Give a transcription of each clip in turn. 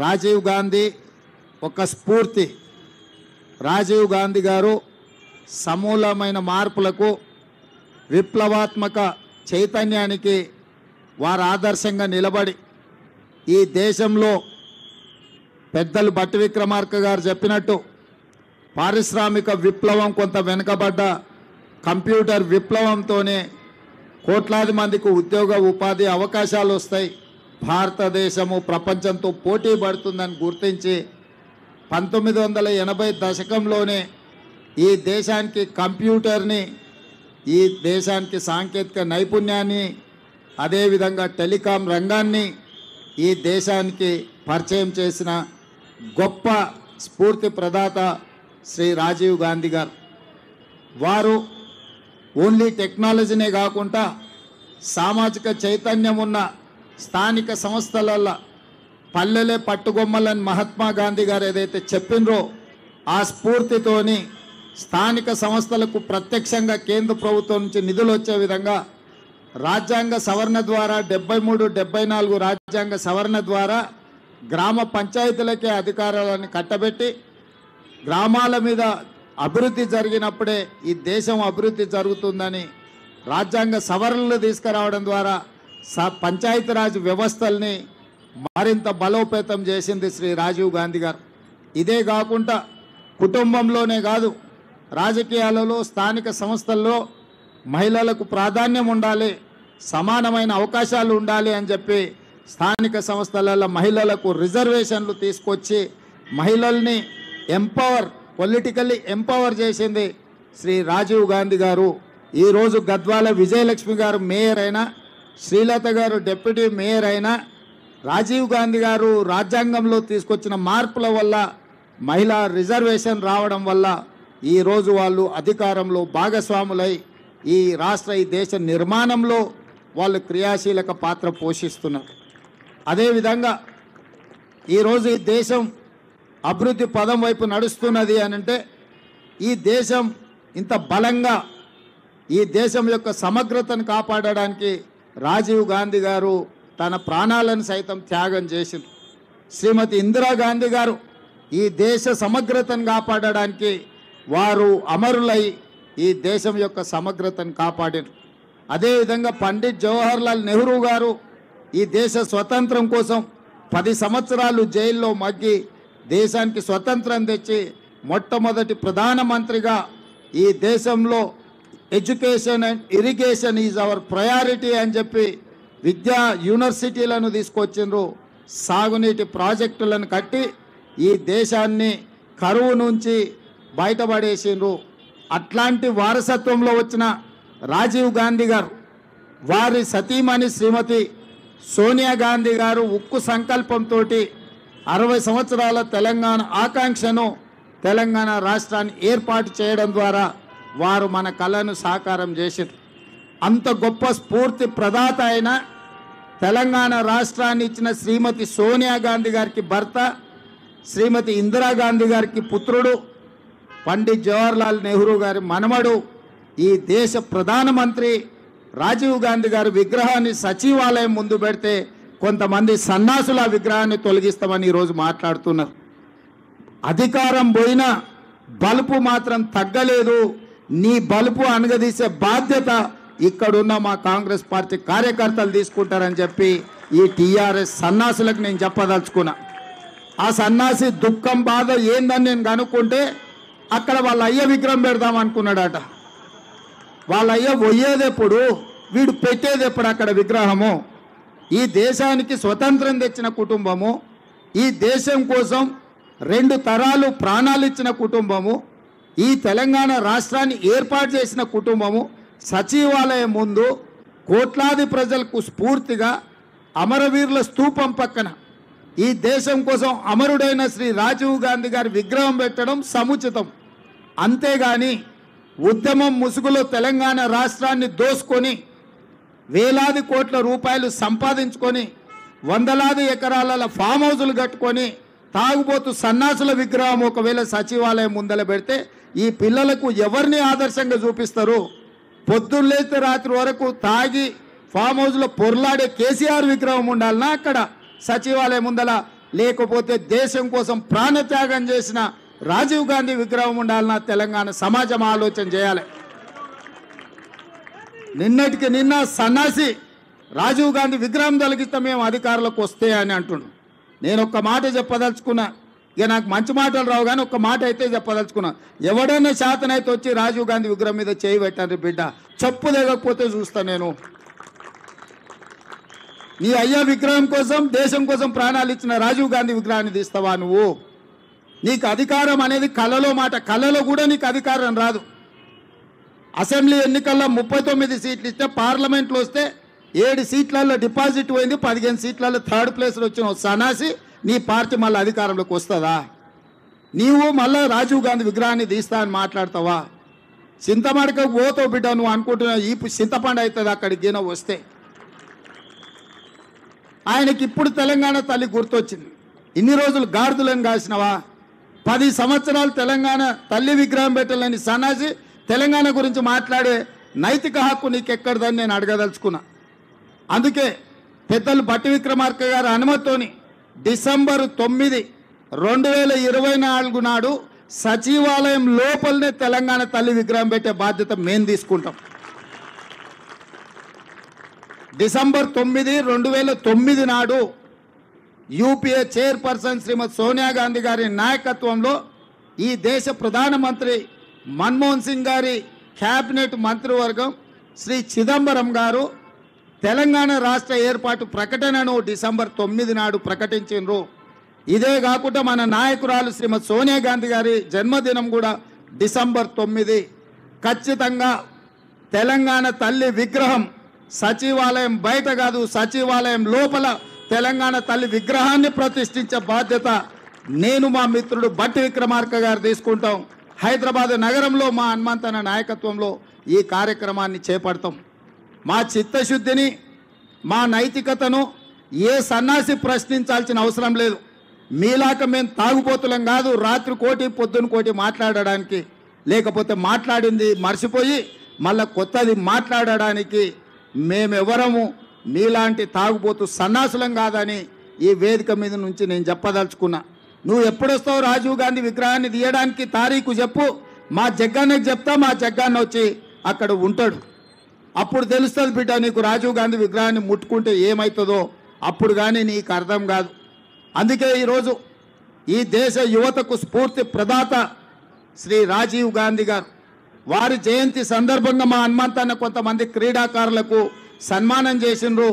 రాజీవ్ గాంధీ ఒక స్ఫూర్తి. రాజీవ్ గాంధీ గారు సమూలమైన మార్పులకు, విప్లవాత్మక చైతన్యానికి వారు ఆదర్శంగా నిలబడి ఈ దేశంలో పెద్దలు భట్టి విక్రమార్క గారు చెప్పినట్టు పారిశ్రామిక విప్లవం కొంత వెనుకబడ్డ కంప్యూటర్ విప్లవంతోనే కోట్లాది మందికి ఉద్యోగ ఉపాధి అవకాశాలు వస్తాయి, భారతదేశము ప్రపంచంతో పోటీ పడుతుందని గుర్తించి 1980 దశకంలోనే ఈ దేశానికి కంప్యూటర్ని, ఈ దేశానికి సాంకేతిక నైపుణ్యాన్ని, అదేవిధంగా టెలికాం రంగాన్ని ఈ దేశానికి పరిచయం చేసిన గొప్ప స్ఫూర్తి ప్రదాత శ్రీ రాజీవ్ గాంధీ గారు. వారు ఓన్లీ టెక్నాలజీనే కాకుండా సామాజిక చైతన్యం ఉన్న స్థానిక సంస్థలల్లో పల్లెలే పట్టుగొమ్మలని మహాత్మా గాంధీ గారు ఏదైతే చెప్పినరో ఆ స్ఫూర్తితోని స్థానిక సంస్థలకు ప్రత్యక్షంగా కేంద్ర ప్రభుత్వం నుంచి నిధులు వచ్చే విధంగా రాజ్యాంగ సవరణ ద్వారా 73, 74 రాజ్యాంగ సవరణ ద్వారా గ్రామ పంచాయతీలకే అధికారాలను కట్టబెట్టి గ్రామాల మీద అభివృద్ధి జరిగినప్పుడే ఈ దేశం అభివృద్ధి జరుగుతుందని రాజ్యాంగ సవరణలు తీసుకురావడం ద్వారా పంచాయతీరాజ్ వ్యవస్థల్ని మరింత బలోపేతం చేసింది శ్రీ రాజీవ్ గాంధీ గారు. ఇదే కాకుండా కుటుంబంలోనే కాదు, రాజకీయాలలో, స్థానిక సంస్థల్లో మహిళలకు ప్రాధాన్యం ఉండాలి, సమానమైన అవకాశాలు ఉండాలి అని చెప్పి స్థానిక సంస్థలలో మహిళలకు రిజర్వేషన్లు తీసుకొచ్చి మహిళల్ని పొలిటికల్లీ ఎంపవర్ చేసింది శ్రీ రాజీవ్ గాంధీ గారు. ఈరోజు గద్వాల విజయలక్ష్మి గారు మేయర్ అయినా, శ్రీలత గారు డిప్యూటీ మేయర్ అయినా, రాజీవ్ గాంధీ గారు రాజ్యాంగంలో తీసుకొచ్చిన మార్పుల వల్ల మహిళా రిజర్వేషన్ రావడం వల్ల ఈరోజు వాళ్ళు అధికారంలో భాగస్వాములై ఈ దేశ నిర్మాణంలో వాళ్ళు క్రియాశీలక పాత్ర పోషిస్తున్నారు. అదేవిధంగా ఈరోజు ఈ దేశం అభివృద్ధి పదం వైపు నడుస్తున్నది అని అంటే ఈ దేశం ఇంత బలంగా ఈ దేశం యొక్క సమగ్రతను కాపాడడానికి రాజీవ్ గాంధీ గారు తన ప్రాణాలను సైతం త్యాగం చేసింది. శ్రీమతి ఇందిరాగాంధీ గారు ఈ దేశ సమగ్రతను కాపాడడానికి వారు అమరులై ఈ దేశం యొక్క సమగ్రతను కాపాడారు. అదేవిధంగా పండిట్ జవహర్లాల్ నెహ్రూ గారు ఈ దేశ స్వతంత్రం కోసం 10 సంవత్సరాలు జైల్లో మగ్గి దేశానికి స్వతంత్రం తెచ్చి మొట్టమొదటి ప్రధానమంత్రిగా ఈ దేశంలో education and irrigation is our priority అని చెప్పి విద్యా యూనివర్సిటీలను తీసుకొచ్చిండ్రు, సాగునీటి ప్రాజెక్టులను కట్టి ఈ దేశాన్ని కరువు నుంచి బయటపడేసిండ్రు. అట్లాంటి వారసత్వంలో వచ్చిన రాజీవ్ గాంధీ గారు వారి సతీమణి శ్రీమతి సోనియా గాంధీ గారు ఉక్కు సంకల్పంతో 60 సంవత్సరాల తెలంగాణ ఆకాంక్షను, తెలంగాణ రాష్ట్రాన్ని ఏర్పాటు చేయడం ద్వారా వారు మన కళను సాకారం చేశారు. అంత గొప్ప స్ఫూర్తి ప్రదాత అయిన తెలంగాణ రాష్ట్రాన్ని ఇచ్చిన శ్రీమతి సోనియా గాంధీ గారికి భర్త, శ్రీమతి ఇందిరాగాంధీ గారికి పుత్రుడు, పండిట్ జవహర్లాల్ నెహ్రూ గారి మనమడు, ఈ దేశ ప్రధానమంత్రి రాజీవ్ గాంధీ గారి విగ్రహాన్ని సచివాలయం ముందు పెడితే కొంతమంది సన్నాసుల విగ్రహాన్ని తొలగిస్తామని ఈరోజు మాట్లాడుతున్నారు. అధికారం పోయినా బలుపు మాత్రం తగ్గలేదు. నీ బలుపు అనగదీసే బాధ్యత ఇక్కడున్న మా కాంగ్రెస్ పార్టీ కార్యకర్తలు తీసుకుంటారని చెప్పి ఈ టీఆర్ఎస్ సన్నాసులకు నేను చెప్పదలుచుకున్నా. ఆ సన్నాసి దుఃఖం బాధ ఏందని నేను కనుక్కుంటే అక్కడ వాళ్ళ అయ్య విగ్రహం పెడదాం అనుకున్నాడట. వాళ్ళ అయ్య పోయేది ఎప్పుడు, వీడు పెట్టేది ఎప్పుడు అక్కడ విగ్రహము? ఈ దేశానికి స్వతంత్రం తెచ్చిన కుటుంబము, ఈ దేశం కోసం 2 తరాలు ప్రాణాలు ఇచ్చిన కుటుంబము, ఈ తెలంగాణ రాష్ట్రాన్ని ఏర్పాటు చేసిన కుటుంబము సచివాలయం ముందు కోట్లాది ప్రజలకు స్ఫూర్తిగా అమరవీరుల స్తూపం పక్కన ఈ దేశం కోసం అమరుడైన శ్రీ రాజీవ్ గాంధీ గారి విగ్రహం పెట్టడం సముచితం. అంతేగాని ఉద్యమం ముసుగులో తెలంగాణ రాష్ట్రాన్ని దోసుకొని వేలాది కోట్ల రూపాయలు సంపాదించుకొని వందలాది ఎకరాల ఫామ్ హౌజులు కట్టుకొని తాగుబోతు సన్నాసుల విగ్రహం ఒకవేళ సచివాలయం ముందల పెడితే ఈ పిల్లలకు ఎవరిని ఆదర్శంగా చూపిస్తారు? పొద్దున్నేస్తే రాత్రి వరకు తాగి ఫామ్ హౌస్లో పొర్లాడే కేసీఆర్ విగ్రహం ఉండాలన్నా అక్కడ సచివాలయం ముందల లేకపోతే దేశం కోసం ప్రాణత్యాగం చేసిన రాజీవ్ గాంధీ విగ్రహం ఉండాలన్నా తెలంగాణ సమాజం ఆలోచన చేయాలి. నిన్నటికి నిన్న సన్నాసి రాజీవ్ గాంధీ విగ్రహం తొలగిస్తే మేము అధికారులకు వస్తే అని అంటున్నాం. నేను ఒక్క మాట చెప్పదలుచుకున్నా, ఇక నాకు మంచి మాటలు రావు కానీ ఒక్క మాట అయితే చెప్పదలుచుకున్నా. ఎవడైనా శాతనైతే వచ్చి రాజీవ్ గాంధీ విగ్రహం మీద చేయి పెట్టండి బిడ్డ, చెప్పు లేకపోతే చూస్తా నేను. నీ అయ్యా విగ్రహం కోసం దేశం కోసం ప్రాణాలు ఇచ్చిన రాజీవ్ గాంధీ విగ్రహాన్ని తీస్తావా నువ్వు? నీకు అధికారం అనేది కళలో మాట, కళలో కూడా నీకు అధికారం రాదు. అసెంబ్లీ ఎన్నికల్లో 39 సీట్లు ఇస్తే పార్లమెంట్లో వస్తే 7 సీట్లలో డిపాజిట్ పోయింది, 15 సీట్లలో థర్డ్ ప్లేస్లో వచ్చిన సన్నాసి నీ పార్టీ మళ్ళీ అధికారంలోకి వస్తుందా? నీవు మళ్ళీ రాజీవ్ గాంధీ విగ్రహాన్ని తీస్తా అని మాట్లాడతావా? చింతమడక పోతావు బిడ్డ, నువ్వు అనుకుంటున్నావు ఈ చింతపండు అవుతుంది అక్కడికి గిన వస్తే. ఆయనకి ఇప్పుడు తెలంగాణ తల్లి గుర్తొచ్చింది. ఇన్ని రోజులు గాడిదలను కాసినవా? 10 సంవత్సరాలు తెలంగాణ తల్లి విగ్రహం పెట్టలేని సన్నాసి తెలంగాణ గురించి మాట్లాడే నైతిక హక్కు నీకెక్కడదని నేను అడగదలుచుకున్నా. అందుకే పెద్దలు బట్టి విక్రమార్క గారి అనుమతితోని డిసెంబర్ 9, 2024 నాడు సచివాలయం లోపలనే తెలంగాణ తల్లి విగ్రహం పెట్టే బాధ్యత మేము తీసుకుంటాం. డిసెంబర్ 9, 2009 నాడు యూపీఏ చైర్పర్సన్ శ్రీమతి సోనియా గాంధీ గారి నాయకత్వంలో ఈ దేశ ప్రధానమంత్రి మన్మోహన్ సింగ్ గారి క్యాబినెట్ మంత్రివర్గం శ్రీ చిదంబరం గారు తెలంగాణ రాష్ట్ర ఏర్పాటు ప్రకటనను డిసెంబర్ 9 నాడు ప్రకటించారు. ఇదే కాకుండా మన నాయకురాలు శ్రీమతి సోనియా గాంధీ గారి జన్మదినం కూడా డిసెంబర్ 9. ఖచ్చితంగా తెలంగాణ తల్లి విగ్రహం సచివాలయం బయట కాదు, సచివాలయం లోపల తెలంగాణ తల్లి విగ్రహాన్ని ప్రతిష్ఠించే బాధ్యత నేను మా మిత్రుడు బట్టి విక్రమార్క గారు తీసుకుంటాం. హైదరాబాద్ నగరంలో మా హనుమంతన నాయకత్వంలో ఈ కార్యక్రమాన్ని చేపడతాం. మా చిత్తశుద్ధిని, మా నైతికతను ఏ సన్నాసి ప్రశ్నించాల్సిన అవసరం లేదు. మీలాక మేము తాగుబోతులం కాదు, రాత్రి కోటి పొద్దున కోటి మాట్లాడడానికి, లేకపోతే మాట్లాడింది మర్చిపోయి మళ్ళీ కొత్తది మాట్లాడడానికి మేమెవరము మీలాంటి తాగుబోతు సన్నాసులం కాదని ఈ వేదిక మీద నుంచి నేను చెప్పదలుచుకున్నా. నువ్వు ఎప్పుడొస్తావు రాజీవ్ గాంధీ విగ్రహాన్ని తీయడానికి తారీఖు చెప్పు, మా జగ్గాన్నకి చెప్తా, మా జగ్గాన్న వచ్చి అక్కడ ఉంటాడు. అప్పుడు తెలుస్తుంది బిడ్డ నీకు రాజీవ్ గాంధీ విగ్రహాన్ని ముట్టుకుంటే ఏమవుతుందో, అప్పుడు కానీ నీకు అర్థం కాదు. అందుకే ఈరోజు ఈ దేశ యువతకు స్ఫూర్తి ప్రదాత శ్రీ రాజీవ్ గాంధీ గారు వారి జయంతి సందర్భంగా మా హనుమంతన్న కొంతమంది క్రీడాకారులకు సన్మానం చేసిండ్రు,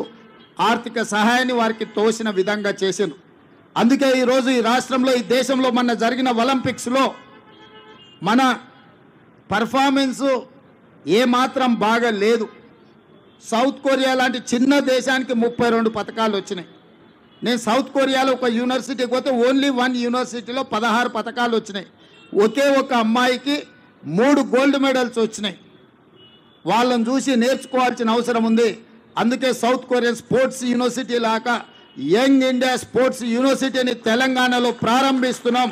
ఆర్థిక సహాయాన్ని వారికి తోసిన విధంగా చేసిండ్రు. అందుకే ఈరోజు ఈ రాష్ట్రంలో ఈ దేశంలో మొన్న జరిగిన ఒలింపిక్స్లో మన పర్ఫార్మెన్సు ఏమాత్రం బాగా లేదు. సౌత్ కొరియా లాంటి చిన్న దేశానికి 32 పథకాలు వచ్చినాయి. నేను సౌత్ కొరియాలో ఒక యూనివర్సిటీకి పోతే ఓన్లీ 1 యూనివర్సిటీలో 16 పథకాలు వచ్చినాయి. ఒకే ఒక అమ్మాయికి 3 గోల్డ్ మెడల్స్ వచ్చినాయి. వాళ్ళని చూసి నేర్చుకోవాల్సిన అవసరం ఉంది. అందుకే సౌత్ కొరియన్ స్పోర్ట్స్ యూనివర్సిటీ లాగా యంగ్ ఇండియా స్పోర్ట్స్ యూనివర్సిటీని తెలంగాణలో ప్రారంభిస్తున్నాం.